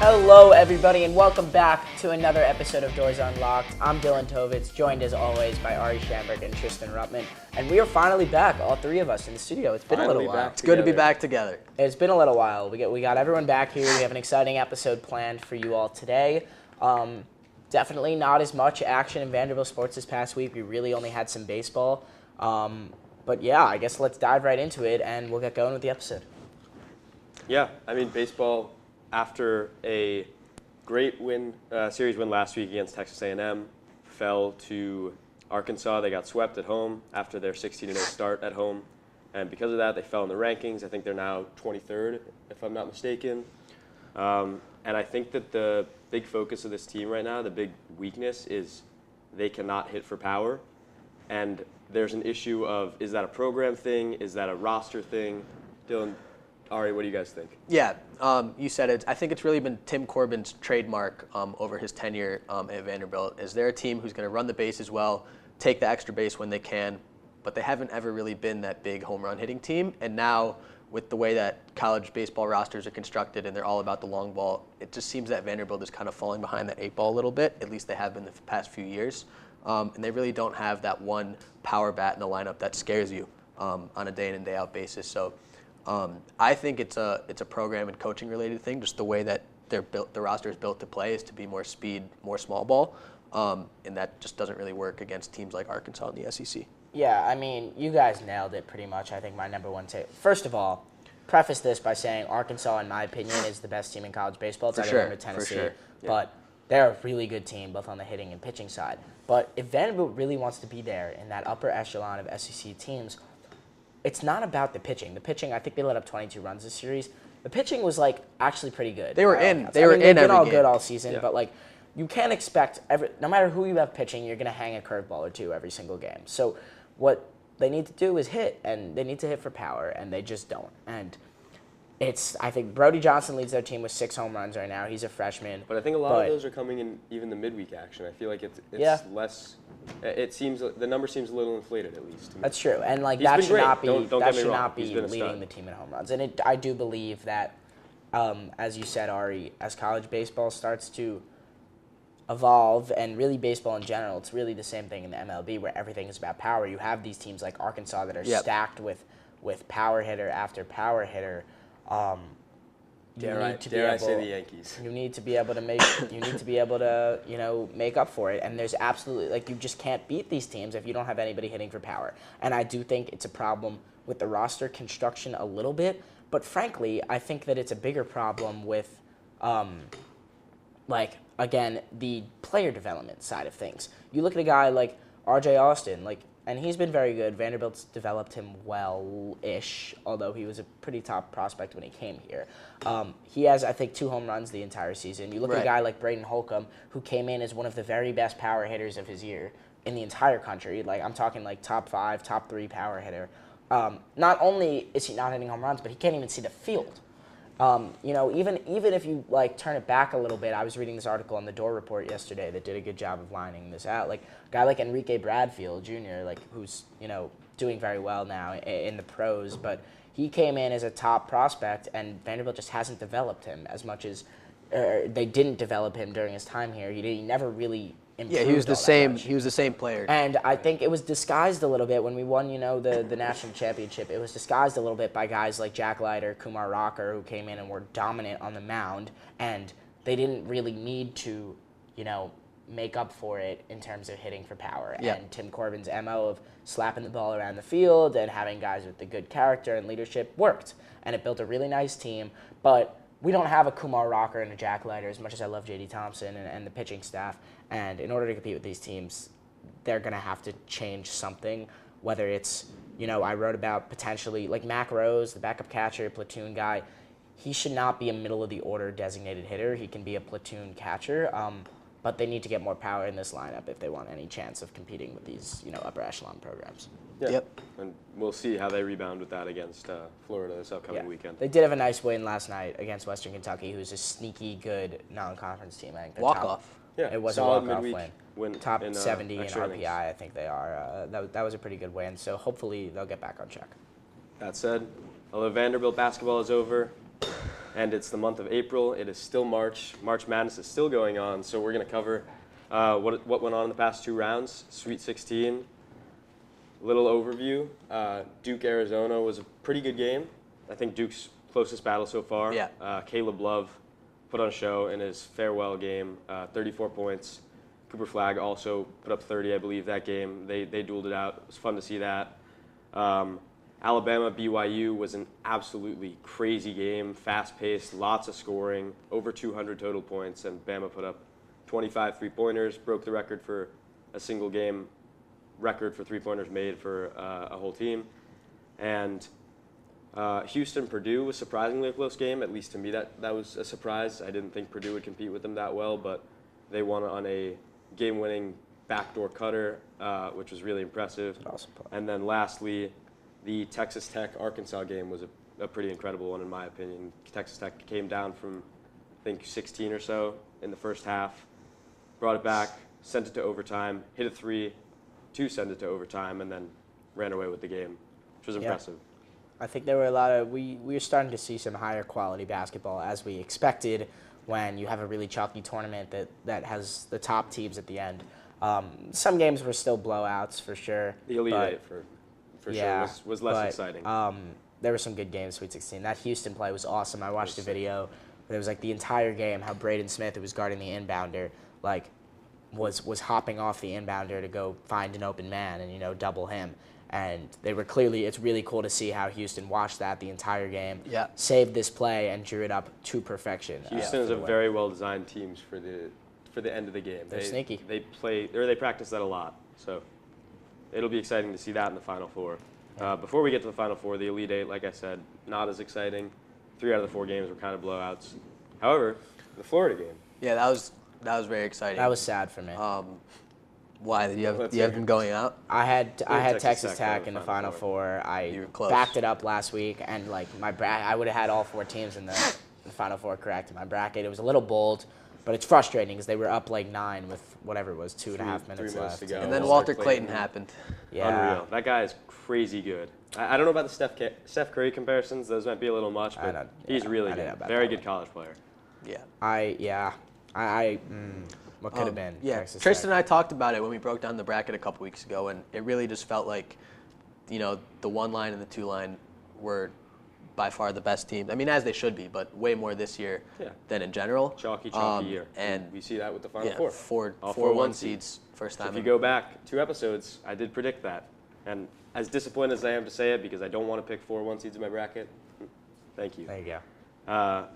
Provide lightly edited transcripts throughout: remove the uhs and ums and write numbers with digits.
Hello, everybody, and welcome back to another episode of Dores Unlocked. I'm Dylan Tovitz, joined as always by Ari Schamberg and Tristan Ruttman, and we are finally back, all three of us in the studio. It's been a little while. It's good to be back together. It's been a little while. We got everyone back here. We have an exciting episode planned for you all today. Definitely not as much action in Vanderbilt sports this past week. We really only had some baseball. But yeah, I guess let's dive right into it, and we'll get going with the episode. Yeah, I mean, baseball, after a great series win last week against Texas A&M, fell to Arkansas. They got swept at home after their 16-0 start at home. And because of that, they fell in the rankings. I think they're now 23rd, if I'm not mistaken. And I think that the big focus of this team right now, the big weakness, is they cannot hit for power. And there's an issue of, is that a program thing? Is that a roster thing? Dylan, Ari, what do you guys think? Yeah, you said it. I think it's really been Tim Corbin's trademark over his tenure at Vanderbilt. Is they're a team who's going to run the bases well, take the extra base when they can, but they haven't ever really been that big home run hitting team. And now, with the way that college baseball rosters are constructed and they're all about the long ball, it just seems that Vanderbilt is kind of falling behind that 8-ball a little bit. At least they have been the past few years. And they really don't have that one power bat in the lineup that scares you on a day in and day out basis. So I think it's a program and coaching related thing. Just the way that they're built, the roster is built to play is to be more speed, more small ball, and that just doesn't really work against teams like Arkansas in the SEC. Yeah, I mean, you guys nailed it pretty much. I think my number one take. First of all, preface this by saying Arkansas, in my opinion, is the best team in college baseball. It's For either sure, them or Tennessee, for sure. Yeah. But they're a really good team, both on the hitting and pitching side. But if Vanderbilt really wants to be there in that upper echelon of SEC teams, it's not about the pitching. The pitching, I think they let up 22 runs this series. The pitching was actually pretty good. They were in. They've been all game. good all season, Yeah. but you can't expect no matter who you have pitching, you're gonna hang a curveball or two every single game. So what they need to do is hit, and they need to hit for power, and they just don't. And I think Brody Johnson leads their team with 6 home runs right now. He's a freshman. But I think a lot of those are coming in even the midweek action. I feel like it's less. It seems the number seems a little inflated, at least. To me. That's true, and that should not be leading the team in home runs. And I do believe that, as you said, Ari, as college baseball starts to evolve, and really baseball in general, it's really the same thing in the MLB where everything is about power. You have these teams like Arkansas that are stacked with power hitter after power hitter. Dare I say the Yankees? You need to be able to make. You need to be able to make up for it. And there's absolutely you just can't beat these teams if you don't have anybody hitting for power. And I do think it's a problem with the roster construction a little bit. But frankly, I think that it's a bigger problem with, again, the player development side of things. You look at a guy like R.J. Austin, and he's been very good. Vanderbilt's developed him well-ish, although he was a pretty top prospect when he came here. He has, I think, 2 home runs the entire season. You look at a guy like Braden Holcomb, who came in as one of the very best power hitters of his year in the entire country. I'm talking top 5, top 3 power hitter. Not only is he not hitting home runs, but he can't even see the field. Even if you turn it back a little bit, I was reading this article on the Door Report yesterday that did a good job of lining this out. A guy like Enrique Bradfield Jr., who's doing very well now in the pros, but he came in as a top prospect, and Vanderbilt just hasn't developed him as much as they didn't develop him during his time here. He never really. Yeah, he was the same. He was the same player. And I think it was disguised a little bit when we won, the national championship. It was disguised a little bit by guys like Jack Leiter, Kumar Rocker, who came in and were dominant on the mound, and they didn't really need to, make up for it in terms of hitting for power. Yeah. And Tim Corbin's MO of slapping the ball around the field and having guys with the good character and leadership worked, and it built a really nice team. But we don't have a Kumar Rocker and a Jack Leiter, as much as I love J.D. Thompson and the pitching staff. And in order to compete with these teams, they're going to have to change something, whether it's, I wrote about potentially, Mac Rose, the backup catcher, platoon guy. He should not be a middle-of-the-order designated hitter. He can be a platoon catcher, but they need to get more power in this lineup if they want any chance of competing with these, upper echelon programs. Yeah. Yep. And we'll see how they rebound with that against Florida this upcoming weekend. They did have a nice win last night against Western Kentucky, who's a sneaky good non-conference team. I think Walk-off. Yeah, it was a solid walk-off win. Top 70 in RPI, innings. I think they are. That was a pretty good win, so hopefully they'll get back on track. That said, although Vanderbilt basketball is over, and it's the month of April. It is still March. March Madness is still going on, so we're going to cover what went on in the past 2 rounds. Sweet 16, little overview. Duke, Arizona was a pretty good game. I think Duke's closest battle so far. Yeah. Caleb Love put on a show in his farewell game, 34 points. Cooper Flagg also put up 30, I believe, that game. They dueled it out. It was fun to see that. Alabama BYU was an absolutely crazy game, fast-paced, lots of scoring, over 200 total points, and Bama put up 25 three-pointers, broke the record for a single game record for three-pointers made for a whole team. And Houston-Purdue was surprisingly a close game. At least to me, that was a surprise. I didn't think Purdue would compete with them that well, but they won on a game-winning backdoor cutter, which was really impressive. Awesome play. And then lastly, the Texas Tech-Arkansas game was a pretty incredible one in my opinion. Texas Tech came down from, I think, 16 or so in the first half, brought it back, sent it to overtime, hit a 3 to send it to overtime, and then ran away with the game, which was impressive. I think there were a lot of we were starting to see some higher quality basketball as we expected when you have a really chalky tournament that has the top teams at the end. Some games were still blowouts for sure. The Elite Eight for yeah, sure was less exciting. There were some good games, Sweet 16. That Houston play was awesome. I watched a sick. video. It was like the entire game how Braden Smith, who was guarding the inbounder, like was hopping off the inbounder to go find an open man and double him. And they were clearly, it's really cool to see how Houston watched that the entire game, saved this play, and drew it up to perfection. Houston is a very well-designed team for the end of the game. They're sneaky. They practice that a lot. So it'll be exciting to see that in the Final Four. Before we get to the Final Four, the Elite Eight, like I said, not as exciting. 3 out of the 4 games were kind of blowouts. However, the Florida game. Yeah, that was very exciting. That was sad for me. Why? Did you have them going out? I had Texas Tech in the Final Four. I backed it up last week, and like I would have had all 4 teams in the Final Four correct in my bracket. It was a little bold, but it's frustrating because they were up like 9 with whatever it was, 2.5 minutes left to go. And then Walter Clayton happened. Yeah. Unreal. That guy is crazy good. I don't know about the Steph Curry comparisons. Those might be a little much, but he's really good. Very good college player. Yeah. What could have been? Yeah, Texas Tristan Tech. and I talked about it when we broke down the bracket a couple weeks ago, and it really just felt like, the 1 line and the 2 line were by far the best teams. I mean, as they should be, but way more this year than in general. Chalky year. And we see that with the Final Four. All four 1 seeds first time. So if you go back 2 episodes, I did predict that. And as disappointed as I am to say it, because I don't want to pick 4 1 seeds in my bracket, thank you. There you go.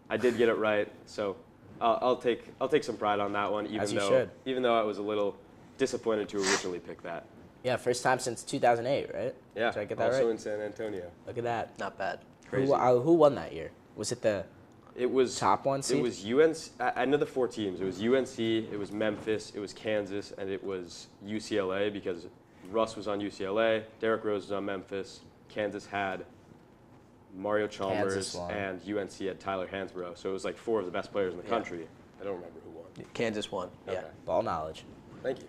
I did get it right, so I'll take some pride on that one, even though I was a little disappointed to originally pick that. Yeah, first time since 2008, right? Yeah, did I get that also right? in San Antonio. Look at that. Not bad. Crazy. Who won that year? Was it the top 1 seed? It was UNC. I know the 4 teams. It was UNC, it was Memphis, it was Kansas, and it was UCLA because Russ was on UCLA, Derrick Rose was on Memphis, Kansas had Mario Chalmers, and UNC had Tyler Hansbrough. So it was like 4 of the best players in the country. I don't remember who won. Kansas won. Okay. Yeah. Ball knowledge. Thank you.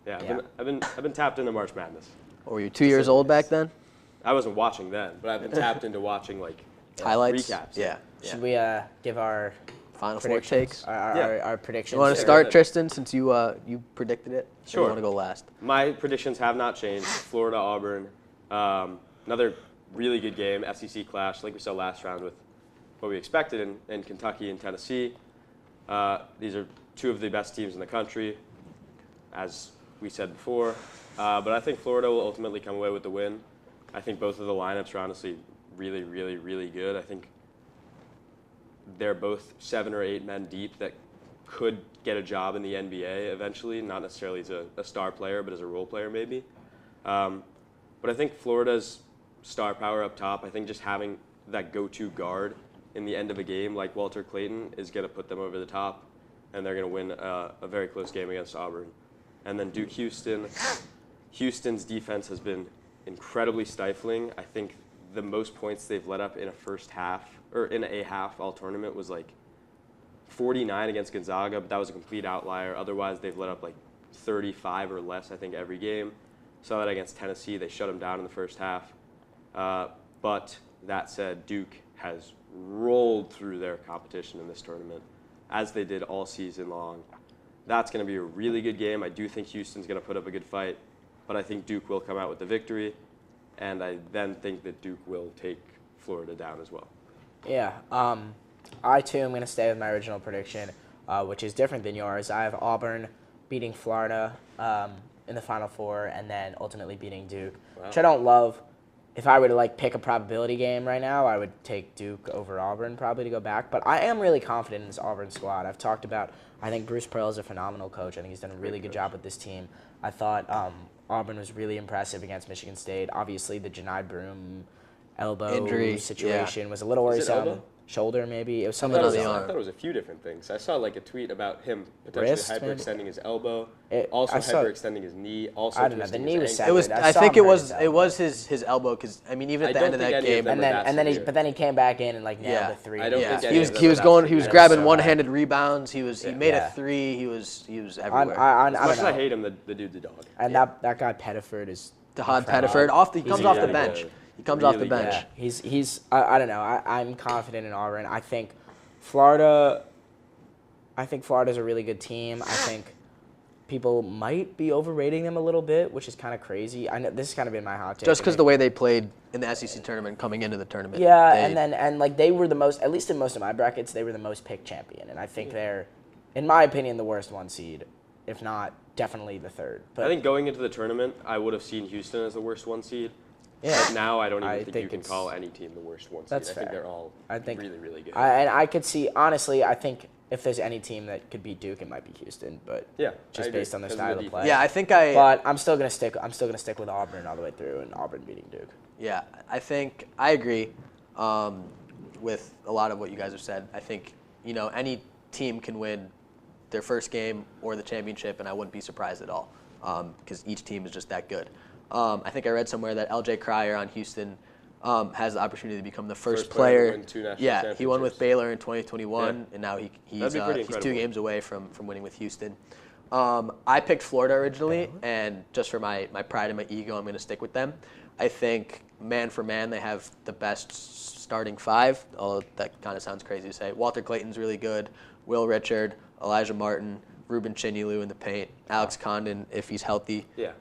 Yeah, I've been tapped into March Madness. Or were you 2 years old back then? I wasn't watching then, but I've been tapped into watching like highlights, recaps. Yeah. Should we give our Final Four takes? Our predictions? You want to start, Tristan, since you predicted it? Sure. Or you want to go last? My predictions have not changed. Florida, Auburn, another really good game, SEC clash, like we saw last round with what we expected in Kentucky and Tennessee. These are 2 of the best teams in the country, as we said before. But I think Florida will ultimately come away with the win. I think both of the lineups are honestly really, really, really good. I think they're both 7 or 8 men deep that could get a job in the NBA eventually, not necessarily as a star player, but as a role player maybe. But I think Florida's star power up top, I think just having that go-to guard in the end of a game like Walter Clayton is going to put them over the top, and they're going to win a very close game against Auburn. And then Duke Houston. Houston's defense has been incredibly stifling. I think the most points they've let up in a first half, or in a half all tournament, was like 49 against Gonzaga, but that was a complete outlier. Otherwise, they've let up like 35 or less, I think, every game. Saw that against Tennessee. They shut them down in the first half. But that said, Duke has rolled through their competition in this tournament, as they did all season long. That's going to be a really good game. I do think Houston's going to put up a good fight, but I think Duke will come out with the victory, and I then think that Duke will take Florida down as well. Yeah. I, too, am going to stay with my original prediction, which is different than yours. I have Auburn beating Florida in the Final Four and then ultimately beating Duke, which I don't love. If I were to pick a probability game right now, I would take Duke over Auburn probably to go back. But I am really confident in this Auburn squad. I've talked about, I think Bruce Pearl is a phenomenal coach. I think he's done a really good job with this team. I thought Auburn was really impressive against Michigan State. Obviously, the Janai Broom elbow Injury situation was a little Is it worrisome. elbow? Shoulder, maybe. It was I something thought on the I arm. thought it was a few different things. I saw a tweet about him potentially Wrist, maybe? hyperextending his elbow, I also saw- hyperextending his knee, also I don't know. The twisting knee was his separate. ankle. It was. I I saw think him it hurt was. his It was his elbow because even I at the don't end of think that any of game, them And were then that and then he severe. but then he came back in and nailed Yeah. the three. I don't think he any was of them he were was that he was severe. grabbing So, one-handed rebounds. He made Yeah. a three. He was everywhere. I As don't much as I know. hate him, the dude's a dog. And that guy Pettiford is Dahad incredible. Pettiford he He's comes off the really bench. good. He comes off the Really bench. good. Yeah, he's I don't know. I'm confident in Auburn. I think Florida's a really good team. I think people might be overrating them a little bit, which is kind of crazy. I know this has kind of been my hot take. Just because the way they played in the SEC tournament coming into the tournament. Yeah, They- they were the most, at least in most of my brackets, they were the most picked champion, and I think they're, in my opinion, the worst one seed, if not definitely the third. But I think going into the tournament, I would have seen Houston as the worst one seed. Yeah. But now I don't even I think you think can it's- call any team the worst one seed. That's I think fair. they're all really, really good. And I could see, honestly, I think if there's any team that could beat Duke, it might be Houston. But Yeah, just I agree, based on their because of style the of play. yeah, I think But I'm still gonna stick with Auburn all the way through, and Auburn beating Duke. Yeah, I think I agree with a lot of what you guys have said. I think any team can win their first game or the championship, and I wouldn't be surprised at all because each team is just that good. I think I read somewhere that LJ Cryer on Houston has the opportunity to become the first player to player. win 2 national Yeah, he won with championships. Baylor in 2021, Yeah. and now That'd he's be pretty 2 incredible. games away from winning with Houston. I picked Florida originally, and just for my pride and my ego, I'm going to stick with them. I think man for man, they have the best starting 5, although that kind of sounds crazy to say. Walter Clayton's really good, Will Richard, Elijah Martin, Ruben Chinyelu in the paint, Alex Condon if he's healthy. Yeah.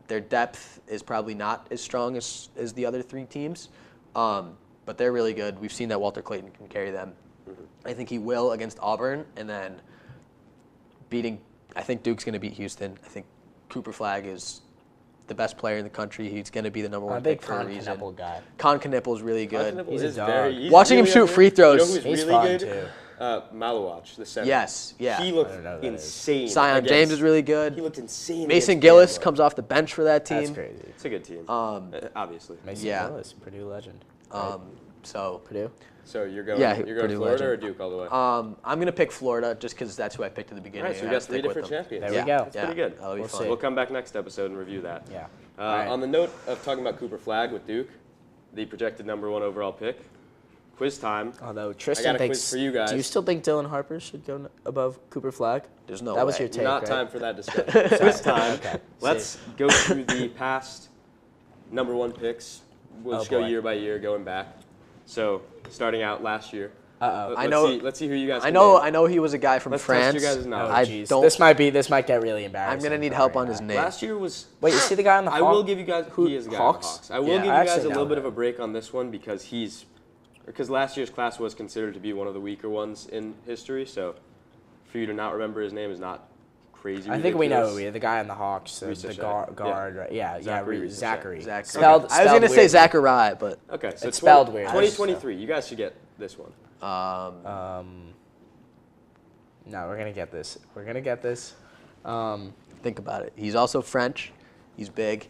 Their depth is probably not as strong as the other 3 teams, but they're really good. We've seen that Walter Clayton can carry them. Mm-hmm. I think he will against Auburn, and then I think Duke's going to beat Houston. I think Cooper Flagg is the best player in the country. He's going to be the number I'm 1 a big pick for a Con reason. Kneppel guy. Con Kneppel's really good. Continental He's a is dog. he's Watching him really shoot under- free throws, You know who's he's really fun, good? too. Malawach, the center. Yes, yeah. He I looked don't know who that is. insane. Zion against- James is really good. He looked insane. Mason against Gillis Bama. comes off the bench for that team. That's crazy. It's a good team. Obviously. Mason Yeah. Gillis, Purdue legend. So Purdue. So you're going. Yeah, you're going Purdue Florida legend. or Duke all the way. I'm going to pick Florida just because that's who I picked at the All beginning. right, so and we I got 3 stick with different them. champions. There we Yeah, go. That's yeah, pretty good. That'll be We'll fun. see. We'll come back next episode and review that. Yeah. All right. On the note of talking about Cooper Flagg with Duke, the projected number 1 overall pick, quiz time. Although Tristan got a thinks, quiz for you guys. do you still think Dylan Harper should go above Cooper Flagg? There's no That was way. your take, Not right? time for that discussion. Quiz time. Okay. Let's go through the past number 1 picks. We'll Oh, just go boy. year by year, going back. So starting out last year. Uh-oh. I know- Let's see who you guys. I can know. name. I know he was a guy from Let's test France. your guys' knowledge. Oh, I jeez. don't. This might get really embarrassing. I'm gonna need for help right on now. his name. Last year was. Wait, you see the guy on the I Hawk? will give you guys. Who- He is a guy Hawks? on the Hawks. I will Yeah, give you I guys actually a know little bit that. of a break on this one because last year's class was considered to be one of the weaker ones in history. So for you to not remember his name is not crazy. I think we know ridiculous. who the guy on the Hawks, the Ricochet. guard. Right? Yeah, Zachary yeah, Ricochet. Zachary. Zachary. Spelled, I was gonna say weird. Zachariah, but Okay, so It's spelled weird. 2023. You guys should get this one. No, we're gonna get this. We're gonna get this. think about it. He's also French. He's big.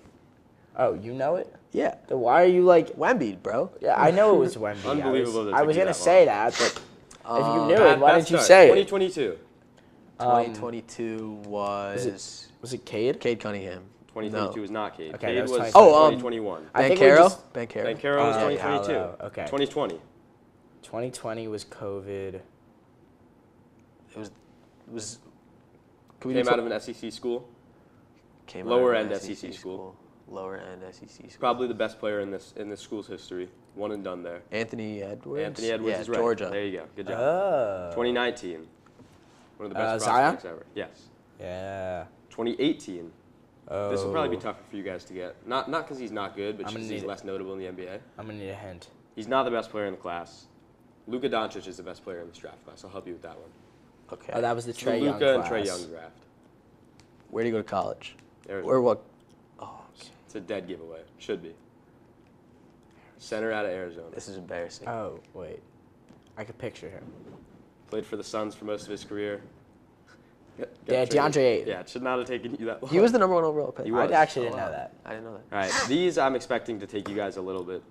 Oh, you know it? Yeah. Then why are you like? Wemby, bro. Yeah, I know it was Wemby. Unbelievable that I took was you gonna that say long. that, but if you knew Bad- it, why bad didn't you start. say it? 2022. 2022 was Was it Cade? Cade Cunningham. 2022 No. was not Cade. Okay, Cade that was was 2021. 2021. I think we Bankero? just- Bankero. Bankero was Oh, 2022. Paolo, okay. 2020. 2020 was COVID. It was. Can we Came do out of an SEC school. came lower out of end an SEC school. Lower end SEC school. Probably the best player in this school's history. One and done there. Anthony Edwards. Anthony Edwards is right. Georgia. There you go. Good job. Oh. 2019. One of the best Zion? prospects ever. Yes. Yeah. 2018. Oh. This will probably be tougher for you guys to get. Not because he's not good, but I'm just gonna because he's need less notable in the NBA. I'm going to need a hint. He's not the best player in the class. Luka Doncic is the best player in this draft class. I'll help you with that one. Okay. Oh, that was the It's the Trae Young Luka and class. Trae Young draft. Where do you go to college? Arizona. Or what? Oh, okay. It's a dead giveaway. Should be. Center out of Arizona. This is embarrassing. Oh, wait. I could picture him. Played for the Suns for most of his career. Got Yeah, traded. DeAndre Ayton. Yeah, it should not have taken you that long. He was the number 1 overall pick. He was. I actually Oh, didn't wow. know that. I didn't know that. All right, these I'm expecting to take you guys a little bit.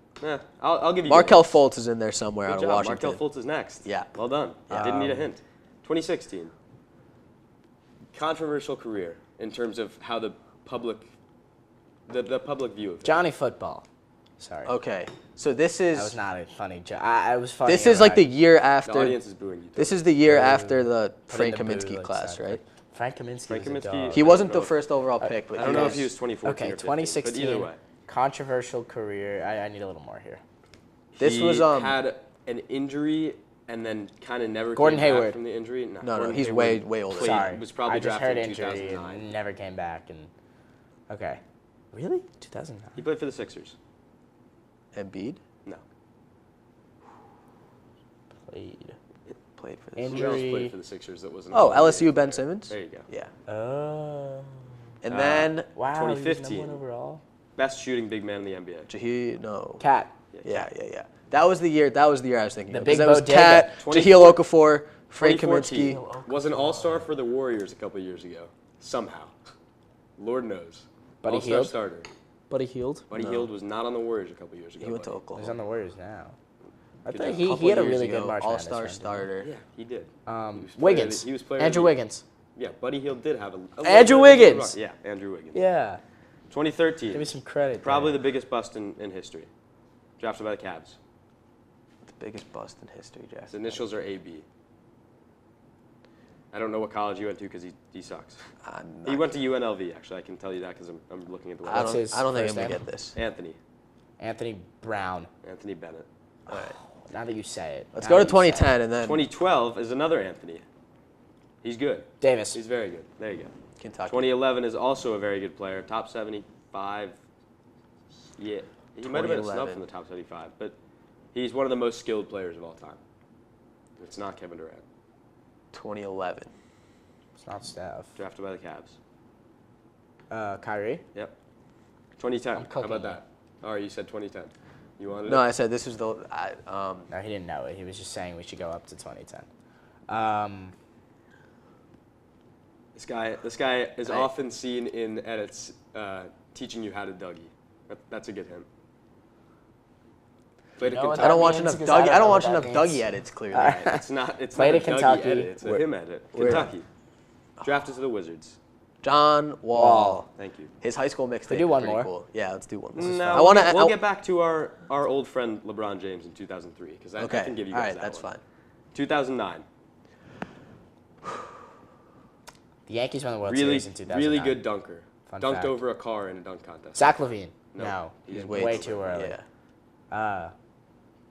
I'll give you. Markelle hints. Fultz is in there somewhere Good out job. of Washington. Markelle Fultz is next. Yeah. Well done. Yeah. Didn't need a hint. 2016. Controversial career in terms of how the public view of him. Johnny Football. Sorry. Okay, so this is That was not a funny joke. I was funny. this is like the year The after. audience is booing you. This is the year Boo. after the Put in Frank the boo, Kaminsky like class, Seinfeld. right? Frank Kaminsky. Frank was a Kaminsky- dog. He I wasn't don't the know. first overall pick, but I don't know if was. he was 2014 Okay, or 15, 2016. but either way. Controversial career. I need a little more here. This He was had an injury and then kind of never Gordon came Hayward. back from the injury. No, Gordon he's Hayward way older. played- Sorry. Was probably I just drafted heard in injury 2009. and never came back. And okay. Really? 2009. He played for the Sixers. Embiid No. played for the And- Who else Injury. played for the Sixers that wasn't? Oh, on the LSU NBA Ben player? Simmons? There you go. Yeah. Oh. And then Wow. 2015. He was number 1 overall. Best shooting big man in the NBA. Cat. Yeah. That was the year I was thinking The of. big 'Cause that was bodega. Cat, 2014 Jahlil Okafor, Frank 2014 Kaminsky. was an all-star for the Warriors a couple years ago. Somehow. Lord knows. Buddy All-star Hield? starter. Buddy Hield. Buddy No. Hield was not on the Warriors a couple years ago. He went to buddy. Oklahoma. He's on the Warriors now. I Good thought job. he Couple had a years really ago, good March Madness all-star run, didn't he? starter. Yeah, he did. Wiggins. He was player of Andrew the year. Wiggins. Yeah, Buddy Hield did have a little Andrew bit of a good Wiggins. run. Yeah, Andrew Wiggins. Yeah. 2013. Give me some credit. Probably there. the biggest bust in history. Drafted by the Cavs. The biggest bust in history, Jack. His initials are AB. I don't know what college he went to because he sucks. He went to UNLV, actually. I can tell you that because I'm looking at the I website. What's his don't think I'm first gonna name? get this. Anthony Brown. Bennett. All right. Now that you say it. Let's Now go to that you say it. 2010 and then 2012 is another Anthony. He's good. Davis. He's very good. There you go. Kentucky. 2011 is also a very good player. Top 75. Yeah. He might have been a snub 2011. from the top 75, but he's one of the most skilled players of all time. It's not Kevin Durant. 2011. It's not Steph. Drafted by the Cavs. Kyrie. Yep. 2010. I'm How cooking about you. that? All right, you said 2010. You wanted No, it? I said this was the. No, he didn't know it. He was just saying we should go up to 2010. This guy is often seen in edits teaching you how to Dougie. That's a good hint. Played at know what Kentucky. I don't watch means enough because I Dougie. don't I don't know watch what enough that Dougie means. edits. Clearly, It's not Played a at Dougie Kentucky. edit. It's a him edit. Where? Kentucky. Drafted to the Wizards. John Wall. Wall. Thank you. His high school mixtape. We do one is pretty more? Cool. Yeah, let's do one. No, I want to. we'll get back to our old friend LeBron James in 2003 because I Okay. can give you All guys right, that that's one. fine. 2009. The Yankees won the World Really, Series in 2009. really good dunker. Fun Dunked fact. over a car in a dunk contest. Zach LaVine. No. No. He's way too early. Yeah.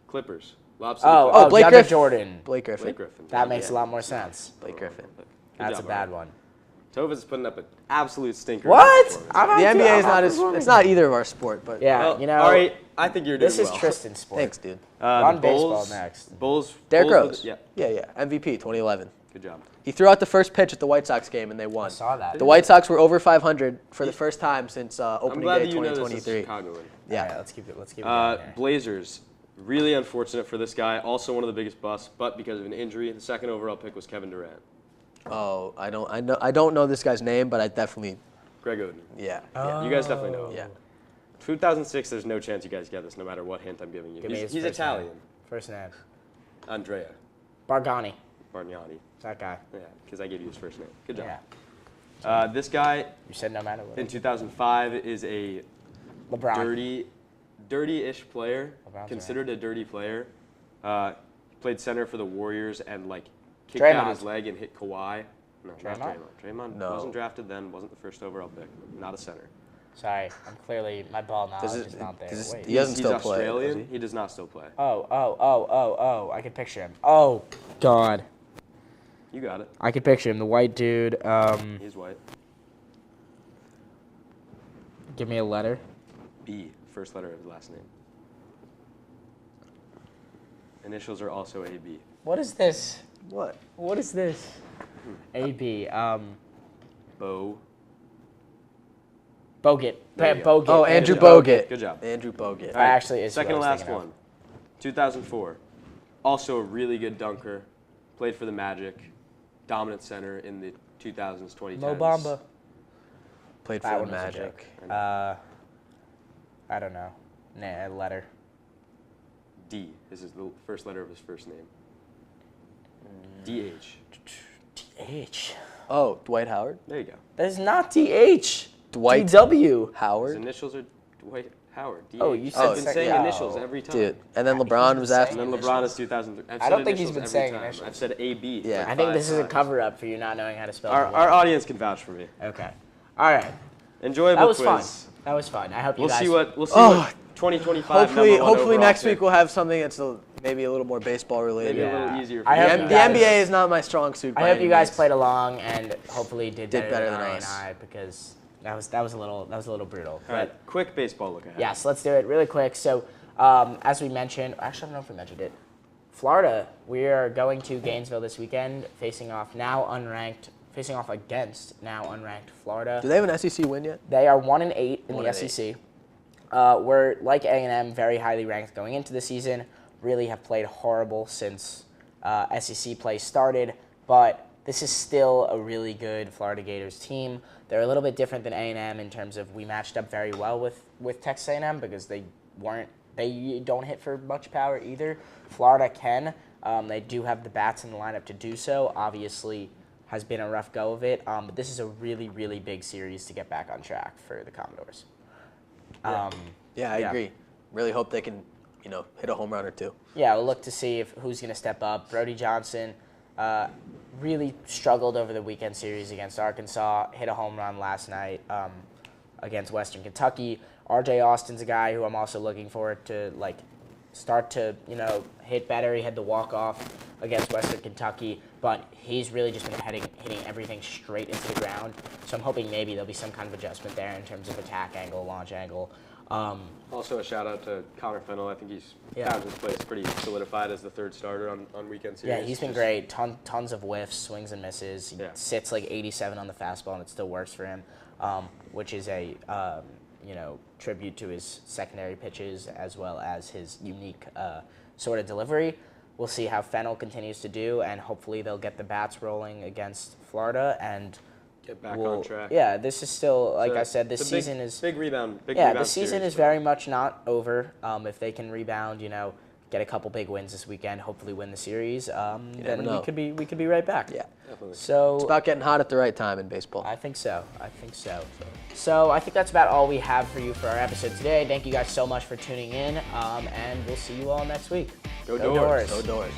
Clippers. Lob City Oh, Clippers. Blake DeAndre Griffin. Jordan. Blake Griffin. Blake Griffin. That makes Yeah. a lot more sense. Blake Griffin. Good That's job, a bad Ryan. one. Tovas is putting up an absolute stinker. What? performance. I'm The NBA is not. as. It's not either of our sport, but Yeah, Well, you know. all right, I think you're doing This is well. Tristan's sport. thanks, dude. We're on the baseball Bulls, next. Bulls. Derrick Bulls Rose. Yeah, Yeah. MVP 2011. good job. He threw out the first pitch at the White Sox game and they won. I saw that. The White Sox were over 500 for the first time since I'm opening glad day that you know this is 2023. Chicagoan. Yeah. All right, let's keep it. Let's keep it. Going here. Blazers. Really unfortunate for this guy. Also one of the biggest busts, but because of an injury, the second overall pick was Kevin Durant. Oh, I don't know this guy's name, but I definitely. Greg Oden. Yeah. Yeah, you guys definitely know him. Yeah. 2006, there's no chance you guys get this, no matter what hint I'm giving you. Give me his He's first Italian. name. First name. Andrea Bargani. Bargnani. It's that guy. Yeah, because I gave you his first name. Good job. Yeah. This guy You said no matter what. in 2005 is a LeBron. dirty-ish player, LeBron's considered a dirty player. Played center for the Warriors and kicked Draymond. out his leg and hit Kawhi. No, not Draymond? Draymond. Draymond No. wasn't drafted then, wasn't the first overall pick. Not a center. Sorry, I'm clearly, my ball knowledge is not there. Wait. He doesn't He's still play, Australian. does he? He does not still play. Oh, I can picture him. Oh, God. You got it. I can picture him, the white dude. He's white. Give me a letter. B, first letter of his last name. Initials are also AB. What is this? What? What is this? AB. Bo. Bogut. There you Bogut. Oh, Andrew Good job. Bogut. Good job. Andrew Bogut. That actually is Second who to I was last thinking of. one. 2004. Also a really good dunker. Played for the Magic. Dominant center in the 2000s, 2010s. Mo Bamba. Played That for the one was a Magic. joke. I don't know. Nah, a letter. D. This is the first letter of his first name. DH. DH. Oh, Dwight Howard. There you go. That is not DH. Dwight DW. His Howard. initials are Dwight Howard. DH. Oh, you said I've been second- saying oh. initials every time. Dude. And then He's LeBron been was saying asking. And then LeBron is 2003. I've I said don't think he's initials been every saying time. initials. I've said AB. Yeah. like I think 5 this is a times. cover-up for you not knowing how to spell Our the word. audience can vouch for me. Okay. All right. Enjoyable That was quiz. fun. That was fun. I hope you We'll guys... see what 2025 Hopefully, number one hopefully overall next pick. week we'll have something that's maybe a little more baseball related. Maybe a little easier. For I you hope guys. you The guys- NBA is not my strong suit. I by hope any you guys means. played along and hopefully did better better than than Ari us. and I, because that was a little brutal. All right, quick baseball look ahead. Yes, let's do it really quick. So, as we mentioned, actually, I don't know if we mentioned it. Florida, we are going to Gainesville this weekend, facing off against now unranked Florida. Do they have an SEC win yet? They are 1-8 in the 1-8. SEC. We're like A&M, very highly ranked going into the season. Really have played horrible since SEC play started, but this is still a really good Florida Gators team. They're a little bit different than A&M in terms of we matched up very well with Texas A&M because they don't hit for much power either. Florida can. They do have the bats in the lineup to do so. Obviously, has been a rough go of it, but this is a really, really big series to get back on track for the Commodores. Yeah, I agree. Really hope they can, hit a home run or two. Yeah, we'll look to see who's going to step up. Brody Johnson really struggled over the weekend series against Arkansas, hit a home run last night against Western Kentucky. RJ Austin's a guy who I'm also looking forward to start to hit better. He had the walk-off against Western Kentucky, but he's really just been hitting everything straight into the ground. So I'm hoping maybe there'll be some kind of adjustment there in terms of attack angle, launch angle. Also a shout out to Connor Fennell. I think he's found his place pretty solidified as the third starter on weekend series. Yeah, he's been great. Tons of whiffs, swings and misses. He sits like 87 on the fastball, and it still works for him, which is a tribute to his secondary pitches as well as his unique sort of delivery. We'll see how Fennell continues to do, and hopefully they'll get the bats rolling against Florida and get back on track. Yeah, this is still, like I said, this it's a season is big rebound. the season is very much not over. If they can rebound, get a couple big wins this weekend, hopefully win the series, then we could be right back. Yeah. Definitely. So It's about getting hot at the right time in baseball. I think so. So I think that's about all we have for you for our episode today. Thank you guys so much for tuning in, and we'll see you all next week. Go Dores. Go Dores.